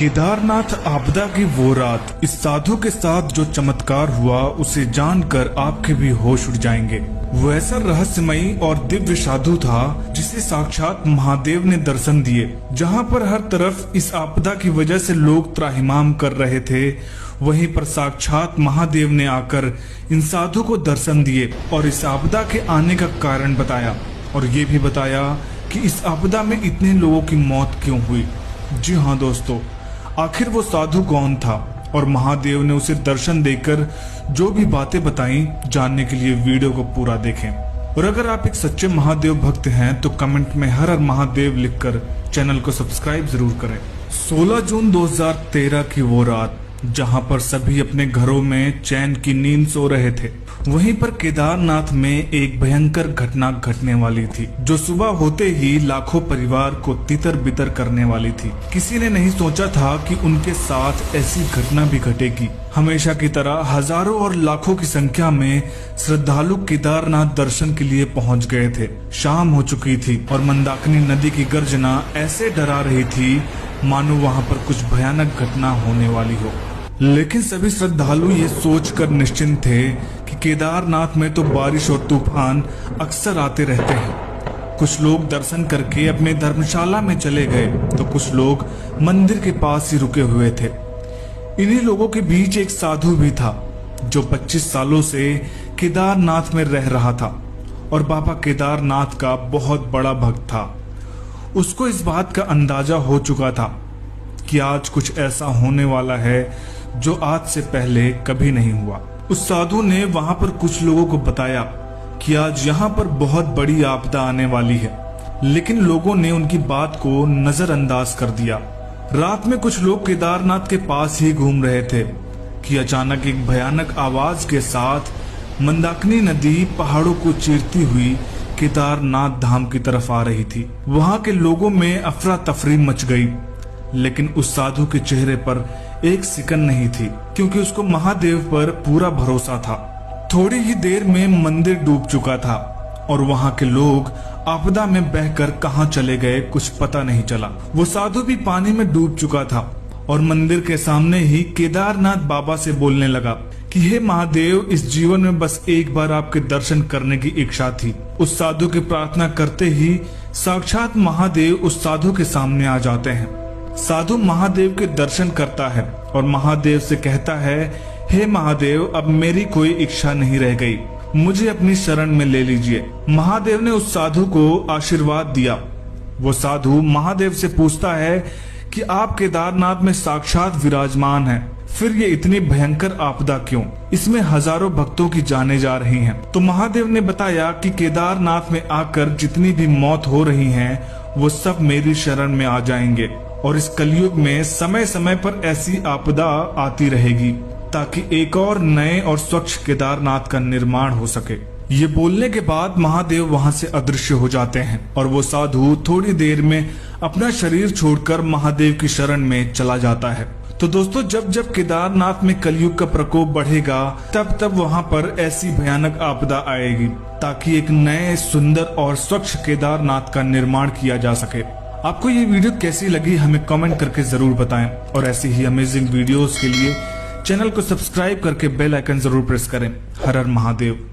केदारनाथ आपदा की वो रात, इस साधु के साथ जो चमत्कार हुआ उसे जानकर आपके भी होश उड़ जाएंगे। वो ऐसा रहस्यमयी और दिव्य साधु था जिसे साक्षात महादेव ने दर्शन दिए। जहाँ पर हर तरफ इस आपदा की वजह से लोग त्राहिमाम कर रहे थे, वहीं पर साक्षात महादेव ने आकर इन साधु को दर्शन दिए और इस आपदा के आने का कारण बताया और ये भी बताया कि इस आपदा में इतने लोगों की मौत क्यों हुई। जी हाँ दोस्तों, आखिर वो साधु कौन था और महादेव ने उसे दर्शन देकर जो भी बातें बताई, जानने के लिए वीडियो को पूरा देखें। और अगर आप एक सच्चे महादेव भक्त हैं तो कमेंट में हर हर महादेव लिखकर चैनल को सब्सक्राइब जरूर करें। 16 जून 2013 की वो रात, जहां पर सभी अपने घरों में चैन की नींद सो रहे थे, वहीं पर केदारनाथ में एक भयंकर घटना घटने वाली थी, जो सुबह होते ही लाखों परिवार को तितर बितर करने वाली थी। किसी ने नहीं सोचा था कि उनके साथ ऐसी घटना भी घटेगी। हमेशा की तरह हजारों और लाखों की संख्या में श्रद्धालु केदारनाथ दर्शन के लिए पहुंच गए थे। शाम हो चुकी थी और मंदाकिनी नदी की गर्जना ऐसे डरा रही थी मानो वहां पर कुछ भयानक घटना होने वाली हो। लेकिन सभी श्रद्धालु ये सोचकर निश्चिंत थे कि केदारनाथ में तो बारिश और तूफान अक्सर आते रहते हैं। कुछ लोग दर्शन करके अपने धर्मशाला में चले गए तो कुछ लोग मंदिर के पास ही रुके हुए थे। इन्हीं लोगों के बीच एक साधु भी था जो 25 सालों से केदारनाथ में रह रहा था और बाबा केदारनाथ का बहुत बड़ा भक्त था। उसको इस बात का अंदाजा हो चुका था कि आज कुछ ऐसा होने वाला है जो आज से पहले कभी नहीं हुआ। उस साधु ने वहां पर कुछ लोगों को बताया कि आज यहाँ पर बहुत बड़ी आपदा आने वाली है, लेकिन लोगों ने उनकी बात को नजरअंदाज कर दिया। रात में कुछ लोग केदारनाथ के पास ही घूम रहे थे कि अचानक एक भयानक आवाज के साथ मंदाकिनी नदी पहाड़ों को चीरती हुई केदारनाथ धाम की तरफ आ रही थी। वहां के लोगों में अफरा तफरी मच गई, लेकिन उस साधु के चेहरे पर एक सिकन नहीं थी, क्योंकि उसको महादेव पर पूरा भरोसा था। थोड़ी ही देर में मंदिर डूब चुका था और वहां के लोग आपदा में बहकर कहां चले गए कुछ पता नहीं चला। वो साधु भी पानी में डूब चुका था और मंदिर के सामने ही केदारनाथ बाबा से बोलने लगा कि हे महादेव, इस जीवन में बस एक बार आपके दर्शन करने की इच्छा थी। उस साधु की प्रार्थना करते ही साक्षात महादेव उस साधु के सामने आ जाते हैं। साधु महादेव के दर्शन करता है और महादेव से कहता है, हे महादेव, अब मेरी कोई इच्छा नहीं रह गई, मुझे अपनी शरण में ले लीजिए। महादेव ने उस साधु को आशीर्वाद दिया। वो साधु महादेव से पूछता है कि आप केदारनाथ में साक्षात विराजमान हैं, फिर ये इतनी भयंकर आपदा क्यों? इसमें हजारों भक्तों की जानें जा रही हैं। तो महादेव ने बताया कि केदारनाथ में आकर जितनी भी मौत हो रही हैं, वो सब मेरी शरण में आ जाएंगे और इस कलयुग में समय समय पर ऐसी आपदा आती रहेगी ताकि एक और नए और स्वच्छ केदारनाथ का निर्माण हो सके। ये बोलने के बाद महादेव वहां से अदृश्य हो जाते हैं और वो साधु थोड़ी देर में अपना शरीर छोड़कर महादेव की शरण में चला जाता है। तो दोस्तों, जब जब केदारनाथ में कलयुग का प्रकोप बढ़ेगा, तब तब वहां पर ऐसी भयानक आपदा आएगी ताकि एक नए सुंदर और स्वच्छ केदारनाथ का निर्माण किया जा सके। आपको ये वीडियो कैसी लगी हमें कमेंट करके जरूर बताएं और ऐसी ही अमेजिंग वीडियोस के लिए चैनल को सब्सक्राइब करके बेल आइकन जरूर प्रेस करें। हर हर महादेव।